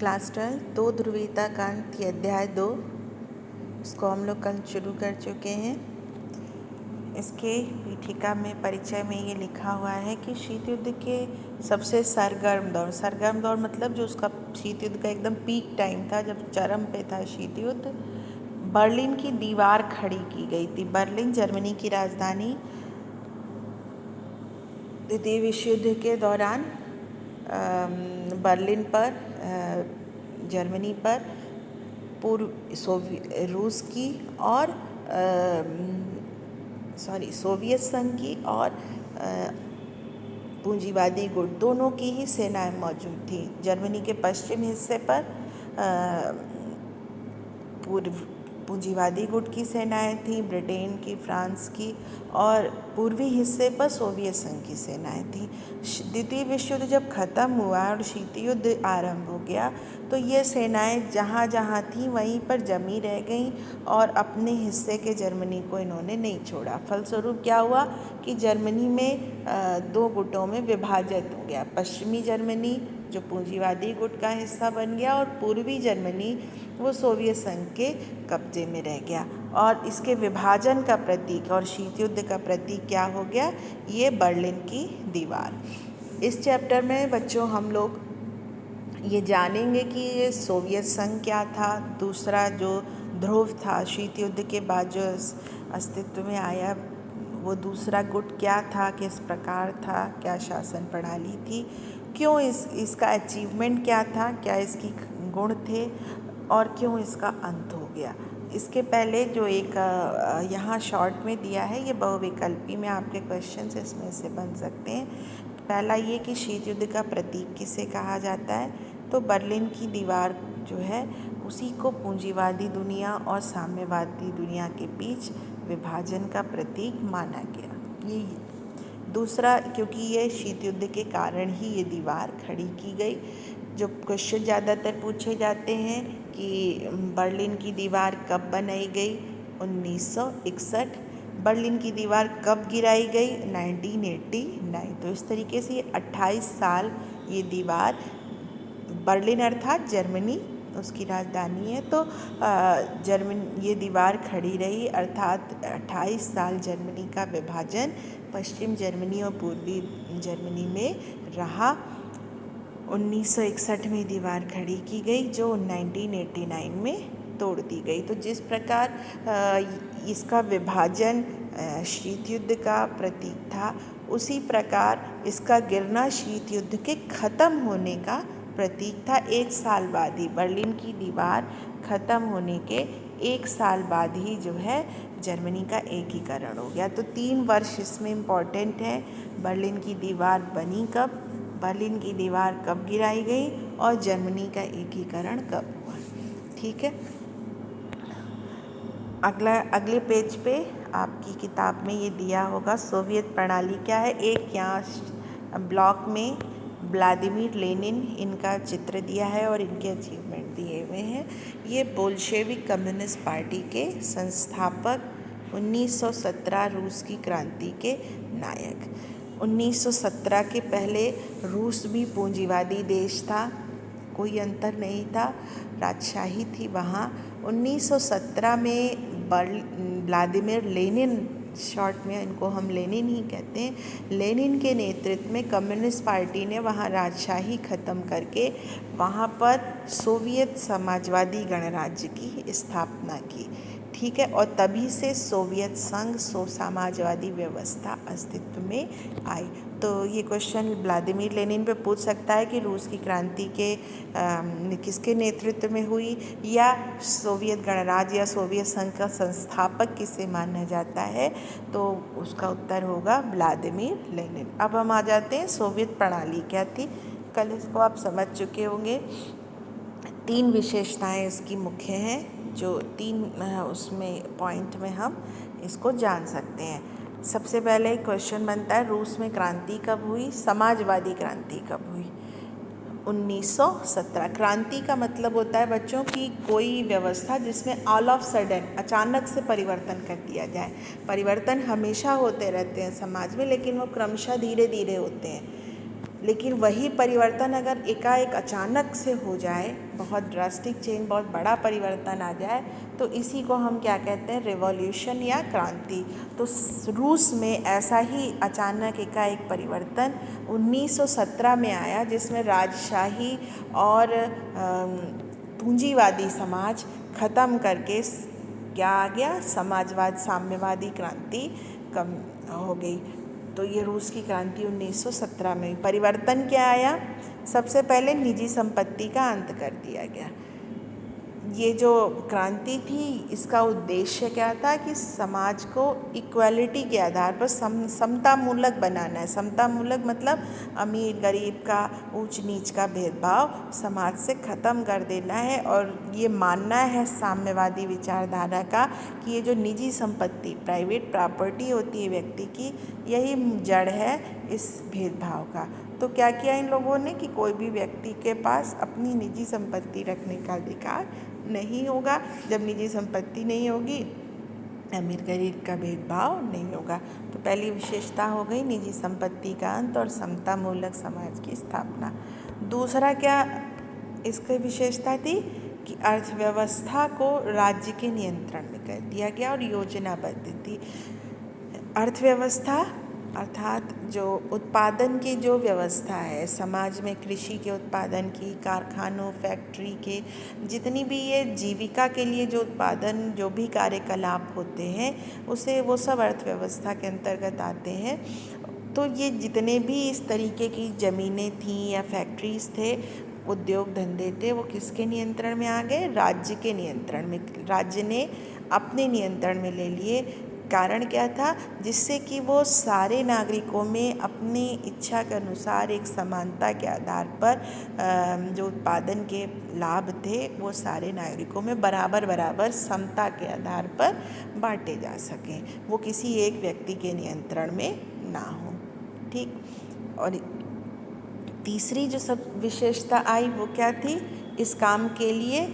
Class 12 दो ध्रुवीयता कांड की अध्याय 2 उसको हम लोग कल शुरू कर चुके हैं। इसके पीठिका में परिचय में ये लिखा हुआ है कि शीत युद्ध के सबसे सरगर्म दौर मतलब जो उसका शीत युद्ध का एकदम पीक टाइम था, जब चरम पे था शीत युद्ध, बर्लिन की दीवार खड़ी की गई थी। बर्लिन जर्मनी की राजधानी द्वितीय विश्व युद्ध के दौरान बर्लिन पर जर्मनी पर रूस की और सोवियत संघ की और पूंजीवादी गुट दोनों की ही सेनाएं मौजूद थी। जर्मनी के पश्चिम हिस्से पर पूंजीवादी गुट की सेनाएं थीं, ब्रिटेन की, फ्रांस की, और पूर्वी हिस्से पर सोवियत संघ की सेनाएं थीं। द्वितीय विश्व युद्ध जब ख़त्म हुआ और शीत युद्ध आरंभ हो गया तो ये सेनाएं जहाँ जहाँ थीं वहीं पर जमी रह गईं और अपने हिस्से के जर्मनी को इन्होंने नहीं छोड़ा। फलस्वरूप क्या हुआ कि जर्मनी में दो गुटों में विभाजित हो गया। पश्चिमी जर्मनी जो पूंजीवादी गुट का हिस्सा बन गया और पूर्वी जर्मनी वो सोवियत संघ के कब्जे में रह गया। और इसके विभाजन का प्रतीक और शीत युद्ध का प्रतीक क्या हो गया? ये बर्लिन की दीवार। इस चैप्टर में बच्चों हम लोग ये जानेंगे कि ये सोवियत संघ क्या था, दूसरा जो ध्रुव था शीत युद्ध के बाद जो अस्तित्व में आया वो दूसरा गुट क्या था, किस प्रकार था, क्या शासन प्रणाली थी, क्यों इसका अचीवमेंट क्या था, क्या इसकी गुण थे और क्यों इसका अंत हो गया। इसके पहले जो एक यहाँ शॉर्ट में दिया है, ये बहुविकल्पी में आपके क्वेश्चंस इसमें से बन सकते हैं। पहला ये कि शीत युद्ध का प्रतीक किसे कहा जाता है, तो बर्लिन की दीवार जो है उसी को पूंजीवादी दुनिया और साम्यवादी दुनिया के बीच विभाजन का प्रतीक माना गया। ये दूसरा, क्योंकि ये शीत युद्ध के कारण ही ये दीवार खड़ी की गई। जो क्वेश्चन ज़्यादातर पूछे जाते हैं कि बर्लिन की दीवार कब बनाई गई, 1961। बर्लिन की दीवार कब गिराई गई, 1989। तो इस तरीके से 28 साल ये दीवार, बर्लिन अर्थात जर्मनी उसकी राजधानी है, तो ये दीवार खड़ी रही, अर्थात 28 साल जर्मनी का विभाजन पश्चिम जर्मनी और पूर्वी जर्मनी में रहा। 1961 में दीवार खड़ी की गई जो 1989 में तोड़ दी गई। तो जिस प्रकार इसका विभाजन शीत युद्ध का प्रतीक था, उसी प्रकार इसका गिरना शीत युद्ध के ख़त्म होने का प्रतीक था। एक साल बाद ही, बर्लिन की दीवार ख़त्म होने के एक साल बाद ही जो है जर्मनी का एकीकरण हो गया। तो 3 वर्ष इसमें इम्पॉर्टेंट है। बर्लिन की दीवार बनी कब, बर्लिन की दीवार कब गिराई गई और जर्मनी का एकीकरण कब हुआ। ठीक है, अगले पेज पे आपकी किताब में ये दिया होगा सोवियत प्रणाली क्या है। एक यहाँ ब्लॉक में व्लादिमीर लेनिन इनका चित्र दिया है और इनके अचीवमेंट दिए हुए हैं। ये बोल्शेविक कम्युनिस्ट पार्टी के संस्थापक, 1917 रूस की क्रांति के नायक। 1917 के पहले रूस भी पूंजीवादी देश था, कोई अंतर नहीं था, राजशाही थी वहाँ। 1917 में व्लादिमीर लेनिन, शॉर्ट में इनको हम लेनिन ही कहते हैं, लेनिन के नेतृत्व में कम्युनिस्ट पार्टी ने वहाँ राजशाही ख़त्म करके वहाँ पर सोवियत समाजवादी गणराज्य की स्थापना की। ठीक है, और तभी से सोवियत संघ समाजवादी व्यवस्था अस्तित्व में आई। तो ये क्वेश्चन व्लादिमीर लेनिन पे पूछ सकता है कि रूस की क्रांति के किसके नेतृत्व में हुई, या सोवियत गणराज्य या सोवियत संघ का संस्थापक किसे माना जाता है, तो उसका उत्तर होगा व्लादिमीर लेनिन। अब हम आ जाते हैं सोवियत प्रणाली क्या थी। कल इसको आप समझ चुके होंगे। 3 विशेषताएं इसकी मुख्य हैं, जो 3 उसमें पॉइंट में हम इसको जान सकते हैं। सबसे पहले क्वेश्चन बनता है, रूस में क्रांति कब हुई, समाजवादी क्रांति कब हुई? 1917। क्रांति का मतलब होता है बच्चों की कोई व्यवस्था जिसमें ऑल ऑफ सडन, अचानक से परिवर्तन कर दिया जाए। परिवर्तन हमेशा होते रहते हैं समाज में, लेकिन वो क्रमशः धीरे धीरे होते हैं। लेकिन वही परिवर्तन अगर एकाएक अचानक से हो जाए, बहुत ड्रास्टिक चेंज, बहुत बड़ा परिवर्तन आ जाए, तो इसी को हम क्या कहते हैं, रिवॉल्यूशन या क्रांति। तो रूस में ऐसा ही अचानक एकाएक परिवर्तन 1917 में आया, जिसमें राजशाही और पूंजीवादी समाज ख़त्म करके क्या आ गया, समाजवाद, साम्यवादी क्रांति कम हो गई। तो ये रूस की क्रांति 1917 में। परिवर्तन क्या आया, सबसे पहले निजी संपत्ति का अंत कर दिया गया। ये जो क्रांति थी, इसका उद्देश्य क्या था कि समाज को इक्वालिटी के आधार पर समतामूलक बनाना है। समतामूलक मतलब अमीर गरीब का, ऊंच नीच का भेदभाव समाज से ख़त्म कर देना है। और ये मानना है साम्यवादी विचारधारा का कि ये जो निजी संपत्ति, प्राइवेट प्रॉपर्टी होती है व्यक्ति की, यही जड़ है इस भेदभाव का। तो क्या किया इन लोगों ने कि कोई भी व्यक्ति के पास अपनी निजी संपत्ति रखने का अधिकार नहीं होगा। जब निजी संपत्ति नहीं होगी, अमीर गरीब का भेदभाव नहीं होगा। तो पहली विशेषता हो गई निजी संपत्ति का अंत और समतामूलक समाज की स्थापना। दूसरा क्या इसकी विशेषता थी कि अर्थव्यवस्था को राज्य के नियंत्रण में कर दिया गया और योजनाबद्ध थी। अर्थव्यवस्था अर्थात जो उत्पादन की जो व्यवस्था है समाज में, कृषि के उत्पादन की, कारखानों, फैक्ट्री के, जितनी भी ये जीविका के लिए जो उत्पादन, जो भी कार्यकलाप होते हैं, उसे वो सब अर्थव्यवस्था के अंतर्गत आते हैं। तो ये जितने भी इस तरीके की ज़मीनें थीं या फैक्ट्रीज़ थे, उद्योग धंधे थे, वो किसके नियंत्रण में आ गए, राज्य के नियंत्रण में। राज्य ने अपने नियंत्रण में ले लिए। कारण क्या था, जिससे कि वो सारे नागरिकों में अपनी इच्छा के अनुसार एक समानता के आधार पर जो उत्पादन के लाभ थे वो सारे नागरिकों में बराबर बराबर समता के आधार पर बांटे जा सकें, वो किसी एक व्यक्ति के नियंत्रण में ना हो। ठीक। और तीसरी जो सब विशेषता आई वो क्या थी, इस काम के लिए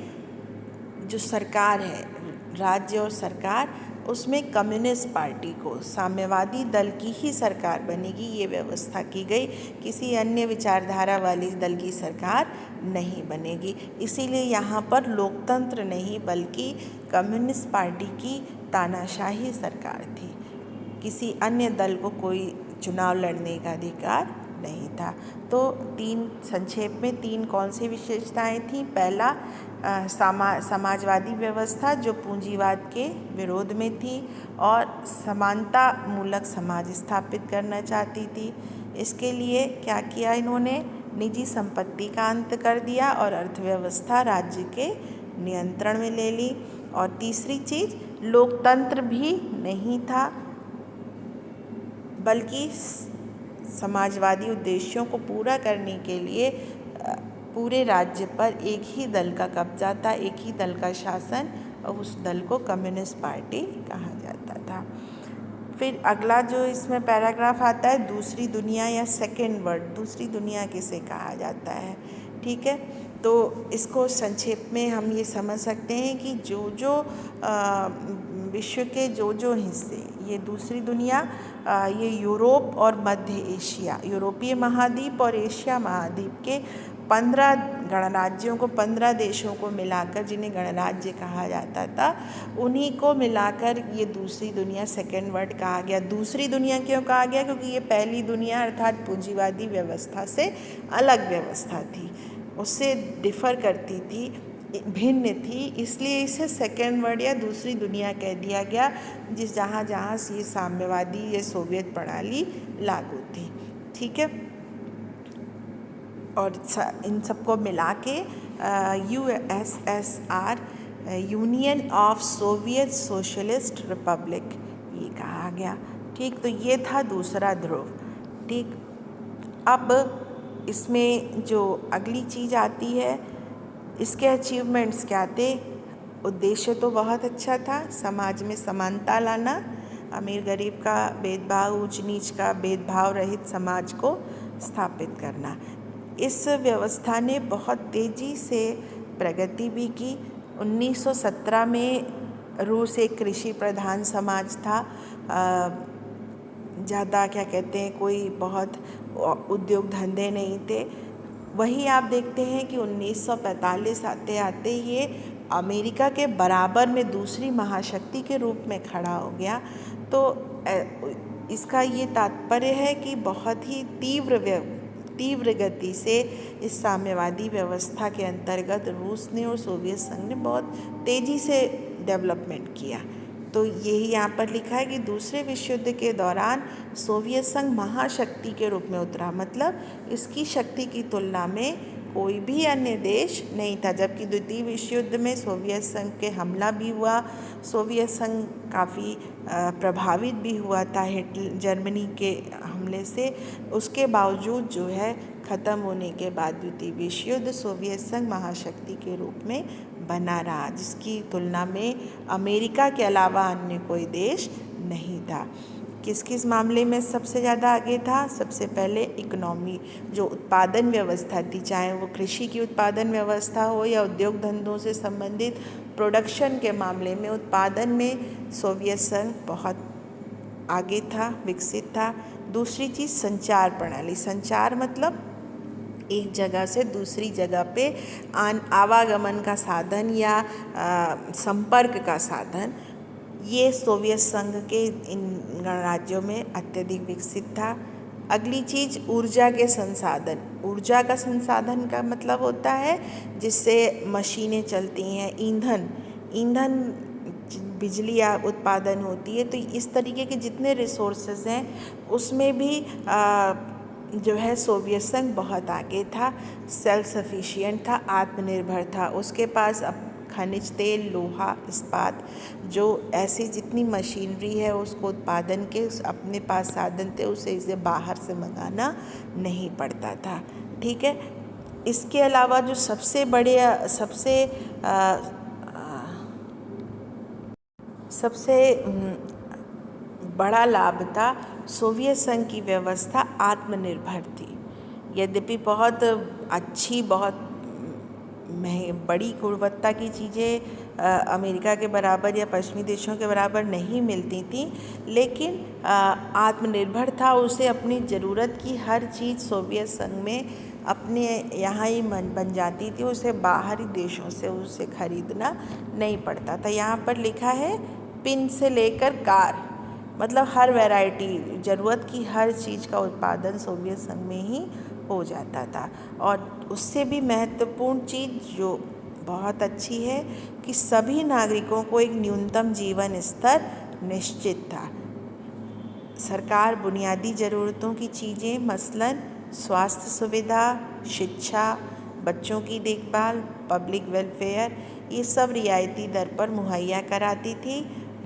जो सरकार है, राज्य और सरकार, उसमें कम्युनिस्ट पार्टी को, साम्यवादी दल की ही सरकार बनेगी, ये व्यवस्था की गई। किसी अन्य विचारधारा वाली दल की सरकार नहीं बनेगी। इसीलिए यहाँ पर लोकतंत्र नहीं बल्कि कम्युनिस्ट पार्टी की तानाशाही सरकार थी। किसी अन्य दल को कोई चुनाव लड़ने का अधिकार नहीं था। तो संक्षेप में तीन कौन सी विशेषताएं थी। पहला, समाजवादी व्यवस्था जो पूंजीवाद के विरोध में थी और समानता मूलक समाज स्थापित करना चाहती थी। इसके लिए क्या किया इन्होंने, निजी संपत्ति का अंत कर दिया और अर्थव्यवस्था राज्य के नियंत्रण में ले ली। और तीसरी चीज़, लोकतंत्र भी नहीं था बल्कि समाजवादी उद्देश्यों को पूरा करने के लिए पूरे राज्य पर एक ही दल का कब्जा था, एक ही दल का शासन, और उस दल को कम्युनिस्ट पार्टी कहा जाता था। फिर अगला जो इसमें पैराग्राफ आता है, दूसरी दुनिया या सेकेंड वर्ल्ड, दूसरी दुनिया किसे कहा जाता है। ठीक है, तो इसको संक्षेप में हम ये समझ सकते हैं कि जो विश्व के जो हिस्से, ये दूसरी दुनिया, ये यूरोप और मध्य एशिया, यूरोपीय महाद्वीप और एशिया महाद्वीप के 15 गणराज्यों को, 15 देशों को मिलाकर, जिन्हें गणराज्य कहा जाता था, उन्हीं को मिलाकर ये दूसरी दुनिया, सेकेंड वर्ल्ड कहा गया। दूसरी दुनिया क्यों कहा गया, क्योंकि ये पहली दुनिया अर्थात पूंजीवादी व्यवस्था से अलग व्यवस्था थी, उससे डिफ़र करती थी, भिन्न थी, इसलिए इसे सेकेंड वर्ल्ड या दूसरी दुनिया कह दिया गया, जहाँ ये साम्यवादी, ये सोवियत प्रणाली लागू थी। ठीक है, और इन सबको मिला के USSR, union of Soviet socialist Republic, ये कहा गया। ठीक, तो ये था दूसरा ध्रुव। ठीक, अब इसमें जो अगली चीज़ आती है, इसके अचीवमेंट्स क्या थे। उद्देश्य तो बहुत अच्छा था, समाज में समानता लाना, अमीर गरीब का भेदभाव, ऊंच नीच का भेदभाव रहित समाज को स्थापित करना। इस व्यवस्था ने बहुत तेज़ी से प्रगति भी की। 1917 में रूस एक कृषि प्रधान समाज था, ज़्यादा क्या कहते हैं, कोई बहुत उद्योग धंधे नहीं थे। वहीं आप देखते हैं कि 1945 आते आते ये अमेरिका के बराबर में दूसरी महाशक्ति के रूप में खड़ा हो गया। तो इसका ये तात्पर्य है कि बहुत ही तीव्र गति से इस साम्यवादी व्यवस्था के अंतर्गत रूस ने और सोवियत संघ ने बहुत तेज़ी से डेवलपमेंट किया। तो यही यहाँ पर लिखा है कि दूसरे विश्व युद्ध के दौरान सोवियत संघ महाशक्ति के रूप में उतरा, मतलब इसकी शक्ति की तुलना में कोई भी अन्य देश नहीं था। जबकि द्वितीय विश्व युद्ध में सोवियत संघ के हमला भी हुआ, सोवियत संघ काफ़ी प्रभावित भी हुआ था जर्मनी के हमले से। उसके बावजूद जो है ख़त्म होने के बाद द्वितीय विश्व युद्ध सोवियत संघ महाशक्ति के रूप में बना रहा, जिसकी तुलना में अमेरिका के अलावा अन्य कोई देश नहीं था। किस किस मामले में सबसे ज़्यादा आगे था? सबसे पहले इकोनॉमी, जो उत्पादन व्यवस्था थी, चाहे वो कृषि की उत्पादन व्यवस्था हो या उद्योग धंधों से संबंधित प्रोडक्शन के मामले में, उत्पादन में सोवियत संघ बहुत आगे था, विकसित था। दूसरी चीज़ संचार प्रणाली। संचार मतलब एक जगह से दूसरी जगह पे आवागमन का साधन या संपर्क का साधन, ये सोवियत संघ के इन गणराज्यों में अत्यधिक विकसित था। अगली चीज़ ऊर्जा के संसाधन। ऊर्जा का संसाधन का मतलब होता है जिससे मशीनें चलती हैं, ईंधन बिजली या उत्पादन होती है। तो इस तरीके के जितने रिसोर्सेज हैं उसमें भी जो है सोवियत संघ बहुत आगे था, सेल्फ सफिशिएंट था, आत्मनिर्भर था। उसके पास अब खनिज तेल, लोहा, इस्पात, जो ऐसी जितनी मशीनरी है उसको उत्पादन के अपने पास साधन थे, उसे इसे बाहर से मंगाना नहीं पड़ता था। ठीक है। इसके अलावा जो सबसे बड़ा लाभ था, सोवियत संघ की व्यवस्था आत्मनिर्भर थी। यद्यपि बहुत अच्छी, बहुत बड़ी गुणवत्ता की चीज़ें अमेरिका के बराबर या पश्चिमी देशों के बराबर नहीं मिलती थी, लेकिन आत्मनिर्भर था। उसे अपनी ज़रूरत की हर चीज़ सोवियत संघ में अपने यहाँ ही बन जाती थी, उसे बाहरी देशों से उसे खरीदना नहीं पड़ता था। यहाँ पर लिखा है पिन से लेकर कार, मतलब हर वैरायटी, ज़रूरत की हर चीज़ का उत्पादन सोवियत संघ में ही हो जाता था। और उससे भी महत्वपूर्ण चीज़ जो बहुत अच्छी है कि सभी नागरिकों को एक न्यूनतम जीवन स्तर निश्चित था। सरकार बुनियादी ज़रूरतों की चीज़ें, मसलन स्वास्थ्य सुविधा, शिक्षा, बच्चों की देखभाल, पब्लिक वेलफेयर, ये सब रियायती दर पर मुहैया कराती थी।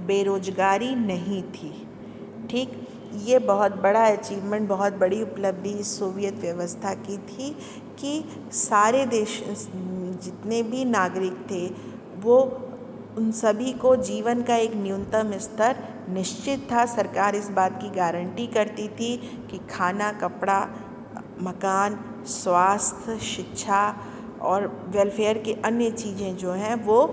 बेरोजगारी नहीं थी। ठीक, ये बहुत बड़ा अचीवमेंट, बहुत बड़ी उपलब्धि इस सोवियत व्यवस्था की थी कि सारे देश जितने भी नागरिक थे वो उन सभी को जीवन का एक न्यूनतम स्तर निश्चित था। सरकार इस बात की गारंटी करती थी कि खाना, कपड़ा, मकान, स्वास्थ्य, शिक्षा और वेलफेयर की अन्य चीज़ें जो हैं वो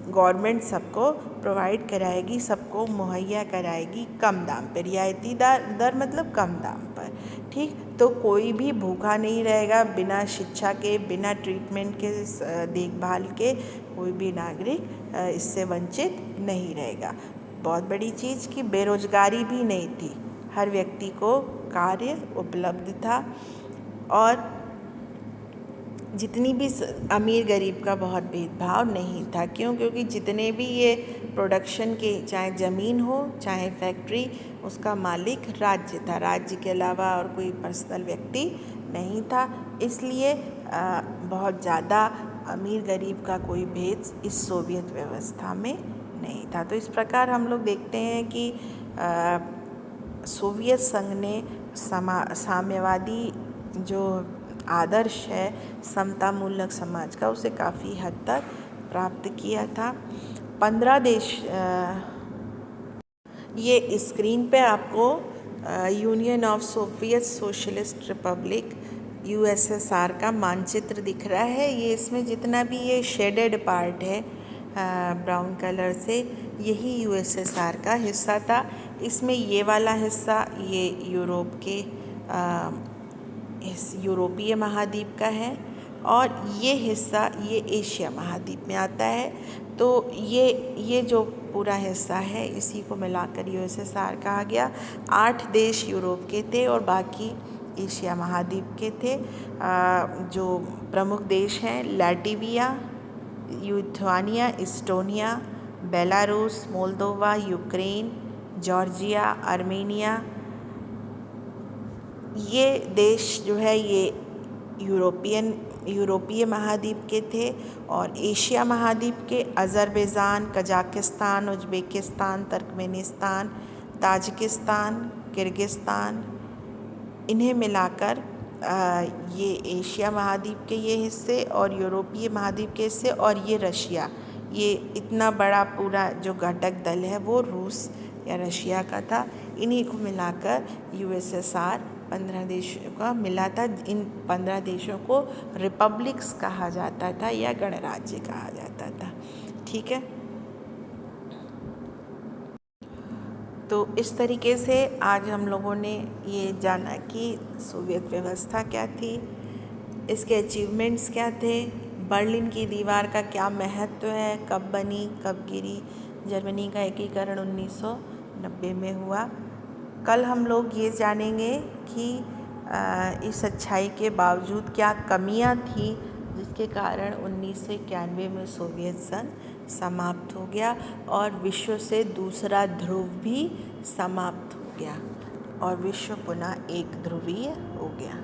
गवर्नमेंट सबको प्रोवाइड कराएगी, सबको मुहैया कराएगी कम दाम पर। रियायती दर मतलब कम दाम पर। ठीक, तो कोई भी भूखा नहीं रहेगा, बिना शिक्षा के, बिना ट्रीटमेंट के, देखभाल के कोई भी नागरिक इससे वंचित नहीं रहेगा। बहुत बड़ी चीज़ कि बेरोजगारी भी नहीं थी, हर व्यक्ति को कार्य उपलब्ध था। और जितनी भी अमीर गरीब का बहुत भेदभाव नहीं था। क्यों? क्योंकि जितने भी ये प्रोडक्शन के, चाहे ज़मीन हो चाहे फैक्ट्री, उसका मालिक राज्य था। राज्य के अलावा और कोई पर्सनल व्यक्ति नहीं था। इसलिए बहुत ज़्यादा अमीर गरीब का कोई भेद इस सोवियत व्यवस्था में नहीं था। तो इस प्रकार हम लोग देखते हैं कि सोवियत संघ ने साम्यवादी जो आदर्श है समतामूलक समाज का, उसे काफ़ी हद तक प्राप्त किया था। 15 देश, ये स्क्रीन पे आपको union of Soviet socialist Republic USSR का मानचित्र दिख रहा है। ये इसमें जितना भी ये शेडेड पार्ट है ब्राउन कलर से, यही USSR का हिस्सा था। इसमें ये वाला हिस्सा ये यूरोप के इस यूरोपीय महाद्वीप का है और ये हिस्सा ये एशिया महाद्वीप में आता है। तो ये जो पूरा हिस्सा है इसी को मिलाकर यूएसएसआर कहा गया। 8 देश यूरोप के थे और बाकी एशिया महाद्वीप के थे। जो प्रमुख देश हैं Latvia, Lithuania, Estonia, Belarus, Moldova, Ukraine, Georgia, Armenia. ये देश जो है ये यूरोपीय महाद्वीप के थे और एशिया महाद्वीप के Azerbaijan, Kazakhstan, Uzbekistan, Turkmenistan, Tajikistan, Kyrgyzstan, इन्हें मिलाकर ये एशिया महाद्वीप के ये हिस्से और यूरोपीय महाद्वीप के हिस्से और ये रशिया, ये इतना बड़ा पूरा जो घटक दल है वो रूस या रशिया का था। इन्हीं को मिलाकर यूएसएसआर 15 देशों का मिला था। इन 15 देशों को रिपब्लिक्स कहा जाता था या गणराज्य कहा जाता था। ठीक है, तो इस तरीके से आज हम लोगों ने ये जाना कि सोवियत व्यवस्था क्या थी, इसके अचीवमेंट्स क्या थे, बर्लिन की दीवार का क्या महत्व है, कब बनी, कब गिरी, जर्मनी का एकीकरण 1990 में हुआ। कल हम लोग ये जानेंगे कि इस अच्छाई के बावजूद क्या कमियां थी जिसके कारण 1991 में सोवियत संघ समाप्त हो गया और विश्व से दूसरा ध्रुव भी समाप्त हो गया और विश्व पुनः एक ध्रुवीय हो गया।